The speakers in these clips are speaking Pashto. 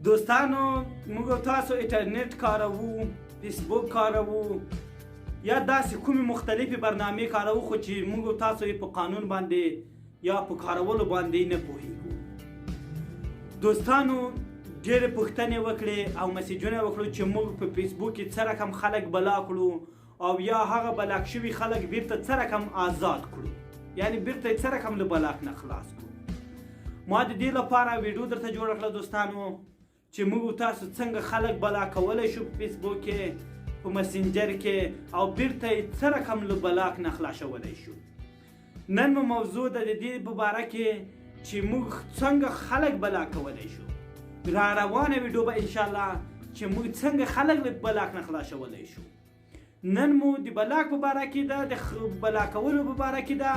دوستانو موږ تاسو انټرنیټ کاروو، فیسبوک کاروو یا داسې کومې مختلفې برنامې کاروو، خو چې موږ تاسو یې په قانون باندې یا په کارولو باندې نه پوهیږو. دوستانو ډېرې پوښتنې وکړې او مسیجونه وکړو چې موږ په فیسبوک کې څه رقم خلک بلا کړو او یا هغه بلاک شوي خلک بیرته څه رقم آزاد کړو، یعنی بیرته یې څه رقم له بلاک نه خلاص کړو. ما د دې لپاره ویډیو درته جوړه کړه دوستانو چې موږ تاسو څنګه خلک بلا کولی شو په فیسبوک کې، په مسنجر کې، او بیرته یې څه رقم له بلاک نه خلاصولی شو. نن مو موضوع ده د دې په باره کې چې موږ څنګه خلک بلا کولی شو. را روانه ویډیو به انشاءالله چې موږ څنګه خلک له بلاک نه خلاصولی شو. نن مو د بلاک په باره کې ده، د بلا کولو په باره کې ده.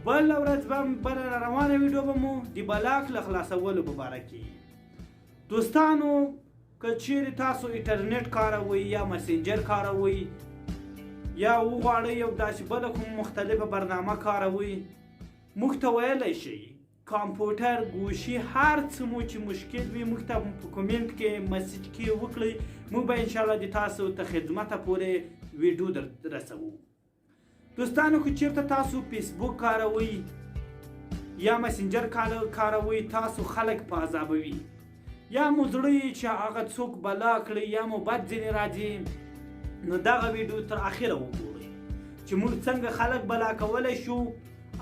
بله ورځ به بله را روانه ویډیو به مو د بلاک له خلاصولو په باره کې. دوستانو که چیرې تاسو انټرنیټ کاروئ یا مسنجر کاروئ یا وغواړئ یو داسې بله کوم مختلفه برنامه کاروئ، موږ ته ویلی شئ. کمپیوټر، ګوشي، هر څه مو چې مشکل وي موږ ته په کومنټ کې مسیج کې وکړئ. موږ به انشاءالله د تاسو ته خدمته پورې ویډیو رسوو. دوستانو که چیرته تاسو فیسبوک کاروئ یا مسنجر کاروئ، تاسو خلک په عذابوي یا مو زړه چې هغه څوک بلا کړي یا مو بد ځینې راځي، نو دغه ویډیو تر اخره وګورئ چې موږ څنګه خلک بلا کولی شو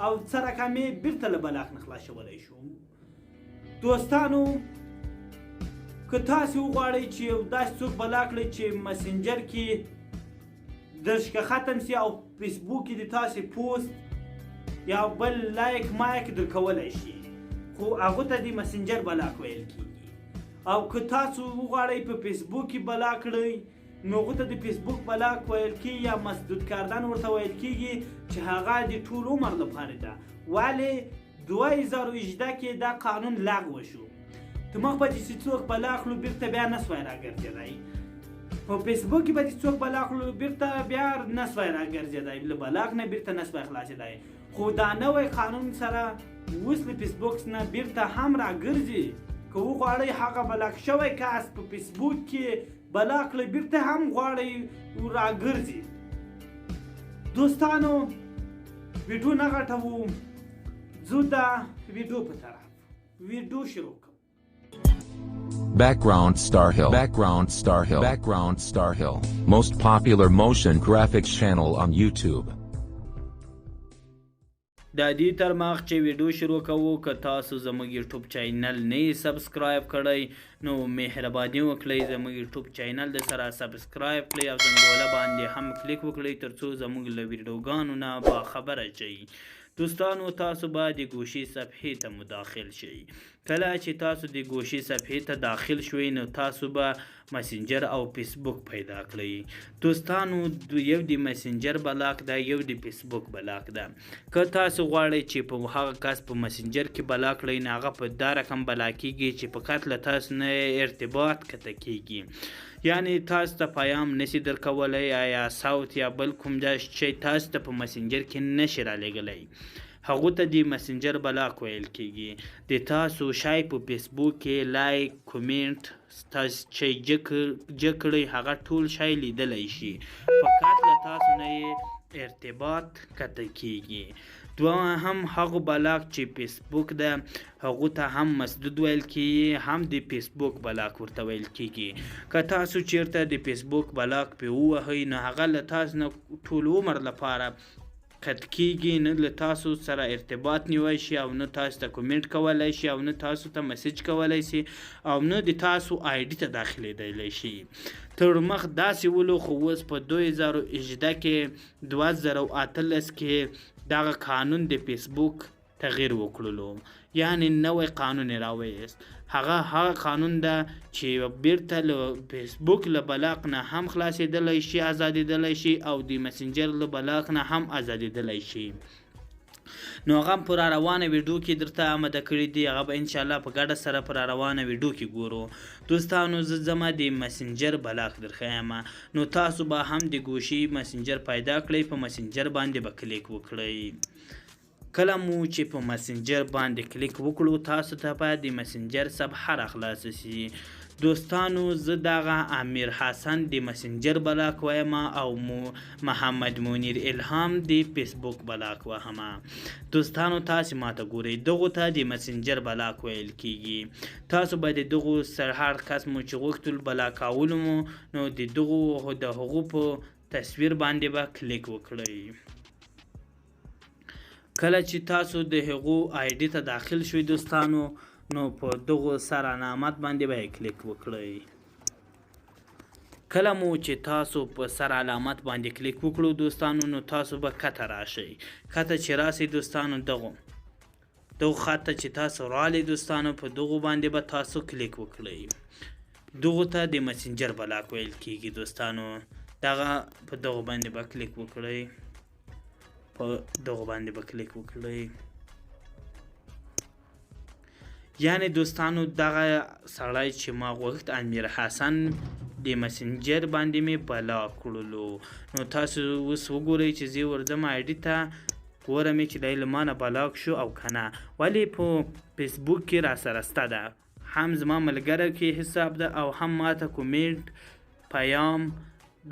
او څه رقم یې بیرته له بلاک نه خلاصولی شو. دوستانو که تاسې وغواړئ چې یو داسې څوک بلا کړئ چې مسنجر کې درشکه ختم سي او فیسبوک کې د تاسې پوسټ یا بل لایک مایک در کولی شي، خو هغو ته د مسنجر بلاک ویل کېږي. او که تاسو وغواړئ په فیسبوک کې بلا کړئ، نو هغو ته د فیسبوک بلاک ویل کېږي یا مسدود کردن ورته ویل کېږي چې هغه د ټول عمر لپاره ده. ولې 2018 کې دا قانون لغوه شو. ته مخ به چې څوک بلا کړو بیرته بیا نسوی راګرځېدی. په فیسبوک کې به چې څوک بلا کړو بیرته بیا نسوی راګرځېدی، له بلاک نه بیرته نسوی خلاصېدی. خو دا نوی قانون سره اوس له فیسبوک نه بیرته هم راګرځي. که وغواړئ هغه بلاک شوی کس په فیسبوک کې بلا کړئ، بیرته هم غواړئ راګرځي. دوستانو ویډیو نه غټوو، ځو د ویډیو په طرف. ویډیو شروع کوم. Background Star Hill. Background Star Hill. Background Star Hill. Most popular motion graphics channel on YouTube. د دې تر مخ چې ویډیو شروع کوو، که تاسو زموږ یوټیوب چینل نه یې سبسکرایب کړی، نو مهرباني وکړئ زموږ یوټیوب چینل د سره سبسکرایب کړئ او زنګوله باندې هم کلیک وکړئ ترڅو زموږ له ویډیوګانو نه باخبره شئ. دوستانو تاسو به د ګوشي صفحې ته مداخل شئ. کله چې تاسو د ګوشي صفحې ته داخل شوئ، نو تاسو به مسنجر او فیسبوک پیدا کړئ. دوستانو یو د مسنجر بلاک ده، یو د فیسبوک بلاک ده. که تاسو غواړئ چې په هغه کس په مسنجر کې بلا کړئ، نو هغه په دا رقم بلا کېږي چې فقط له تاسو نه ارتباط قطع کېږي، یعنی تاسو ته پیام نشي درکولی یا صوت یا بل کوم شی تاسو ته په مسنجر کې نشي رالیږلی. هغو ته د مسنجر بلاک ویل کېږي. د تاسو شی په فیسبوک کې لایک، کومنټ، تاسو چې جه کړئ هغه ټول شی لیدلی شي، فقط له تاسو نه یې ارتباط قطع کېږي. دوهم هغو بلاک چې فیسبوک ده هغو ته هم مسدود ویل کېږي، هم د فیسبوک بلاک ورته ویل کېږي. که تاسو چیرته د فیسبوک بلاک پې ووهئ، نو هغه له تاسو نه ټول عمر لپاره قطع کېږي، نه له تاسو سره ارتباط نیوی شي او نه تاسو ته کومنټ کولی شي او نه تاسو ته مسیج کولی شي او نه د تاسو آی ډي ته داخلېدلی شي. تر مخ داسې ولو، خو اوس په 2018 کې 2018 کې دغه قانون د فیسبوک تغییر وکړلو، یعنی نوی قانون یې راویست. هغه قانون ده چې بیرته له فیسبوک له بلاک نه هم خلاصېدلی شي، ازادېدلی شي او د مسنجر له بلاک نه هم ازادېدلی شي. نو هغه په را روانه ویډیو کې درته آماده کړي دي، هغه به انشاءالله په ګډه سره په را روانه ویډیو کې ګورو. دوستانو زه ځمه د مسنجر بلاک درښیمه، نو تاسو به هم د ګوشي مسنجر پیدا کړئ، په مسنجر باندې به کلیک وکړئ. کله مو چې په مسنجر باندې کلیک وکړو تاسو ته به د مسنجر صفحه راخلاصه شي. دوستانو زه دغه امیر حسن د مسنجر بلاک وایم او محمد منیر الهام د فیسبوک بلاک وهم. دوستانو تاسو ماته ګورئ دغو ته د مسنجر بلاک ویل کیږي. تاسو به د دغو هر کس مو چې غوښتل بلاکولو مو نو د هغو په تصویر باندې به کلیک وکړئ. کله چې تاسو د هغو آی ډي ته داخل شوئ دوستانو نو په دغو سر علامت باندې به کلیک وکړئ. کله مو چې تاسو په سر علامت باندې کلیک وکړو دوستانو نو تاسو به کته راشئ. کته چې راشئ دوستانو دغو خط ته چې تاسو راغلئ دوستانو په دغو باندې به تاسو کلیک وکړئ. دغو ته د مسنجر بلاک ویل کیږي دوستانو. دغه په دغو باندې به کلیک وکړئ. یعنی دوستانو دغه سړی چې ما غوښت امیر حسن د مسنجر باندې مې بلاک کړلو. نو تاسو اوس وګورئ چې زه ورځم آی ډي ته ګورم چې دی له مانه بلاک شو او که نه. ولې په فیسبوک کې راسره شته ده، هم زما ملګری کې حساب ده او هم ماته کومنټ پیام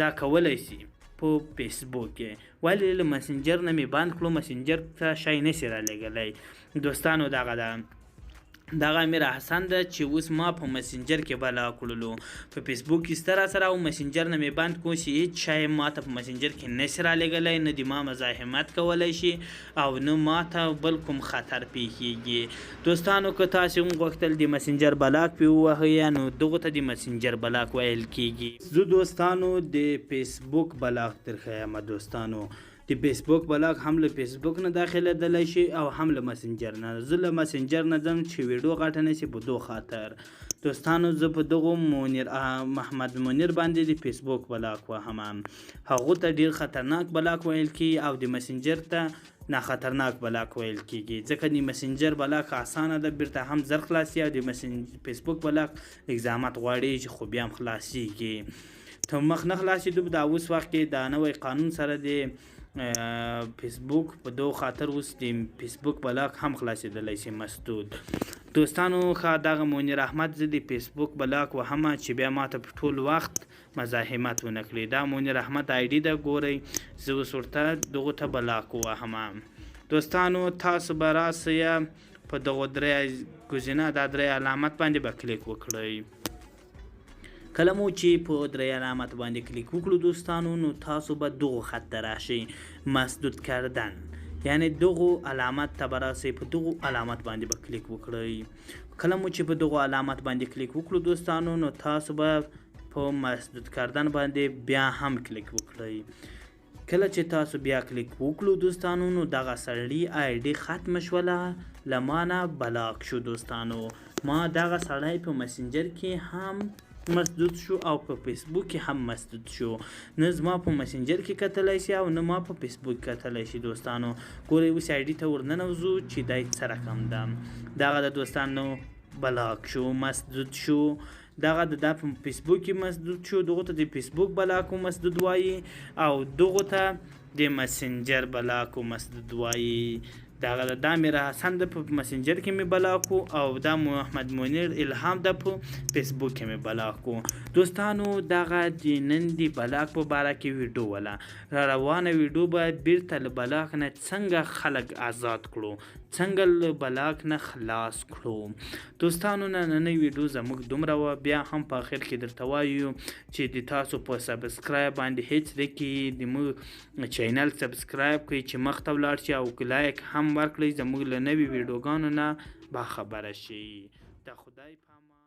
دا کولی شي په فیسبوک کې. ولې له مسنجر نه مې بند کړو، مسنجر ته شی نشي رالیږلی. دوستانو دغه امیر حسن ده چې اوس ما په مسنجر کې بلاک کړلو. په فیسبوک کې سته راسره او مسنجر نه مې بند کړو چې هېڅ شی ماته په مسنجر کې نشي رالیږلی، نه د ما مزاحمت کولی شي او نه ماته بل کوم خطر پیښیږي. دوستانو که تاسو هم غوښتل د مسنجر بلاک پې ووهئ نو دغو ته د مسنجر بلاک ویل کیږي. زه دوستانو د فیسبوک بلاک درښیم. دوستانو د فیسبوک بلاک هم له فیسبوک نه داخلېدلی شي او هم له مسنجر نه. زه له مسنجر نه ځم چې ویډیو غټه نه شي په دو خاطر. دوستانو زه په دغو محمد منیر باندې د فیسبوک بلاک وهم. هغو ته ډیر خطرناک بلاک ویل کیږي او د مسنجر ته نه خطرناک بلاک ویل کیږي، ځکه د مسنجر بلاک اسانه ده، بیرته هم زر خلاصي او د فیسبوک بلاک لږ زحمت غواړي چې خو بیا هم خلاصیږي. ته مخ نه خلاصېدو دا اوس وخت کې دا نوی قانون سره د فیسبوک په دو خاطر اوس د فیسبوک بلاک هم خلاصېدلی شي مسدود. دوستانو ښه دغه منیر احمد زه د فیسبوک بلاک وهم چې بیا ماته په ټول وخت مزاحمت ونه کړي. دا منیر احمد آی ډي ده ګورئ، زه اوس ورته دغو ته بلاک ووهم. دوستانو تاسو به راسئ په دغو درې ګزینه دا درې علامت باندې به کلیک وکړئ. کله مو چې په درې علامت باندې کلیک وکړو دوستانو نو تاسو به دغو خط ته راشئ، مسدود کردن، یعنی دغو علامت ته به راسئ. په دغو علامت باندې به کلیک وکړئ. کله مو چې په دغو علامت باندې کلیک وکړو دوستانو نو تاسو به په مسدود کردن باندې بیا هم کلیک وکړئ. کله چې تاسو بیا کلیک وکړو دوستانو نو دغه سړي آی ډي ختم شوله، له مانه بلاک شو. دوستانو ما دغه سړی په مسنجر کې هم مسدود شو او په فیسبوک کې هم مسدود شو. نه زما په مسنجر کې کتلی شي او نه ما په فیسبوک کتلی شي. دوستانو ګورئ اوس آی ډي ته ورننوځو چې دی څه رقم ده. دغه د دوستانو بلاک شو، مسدود شو. دغه د په فیسبوک کې مسدود شو، دغو ته د فیسبوک بلاک مسدود وایي او دغو ته د مسنجر بلاک مسدود وایي. دغه د امیر حسن د په مسنجر کې مې بلاک او دا محمد منیر الهام د په فیسبوک کې مې بلاک. دوستانو دغه د نن د بلاک په باره کې ویډیو وله. را روانه ویډیو به بیرته له بلاک نه څنګه خلک آزاد کړو، څنګه له بلاک نه خلاص کړو. دوستانو نننۍ ویډیو زموږ دومره وه. بیا هم په اخر کې درته وایو چې د تاسو په سبسکرایب باندې هیڅ نه کیږي. د موږ چینل سبسکرایب کړئ چې مخ ته ولاړ شي او لایک هم ورکړئ، زموږ له نوي ویډیوګانو نه باخبره شي. د خدای په امان.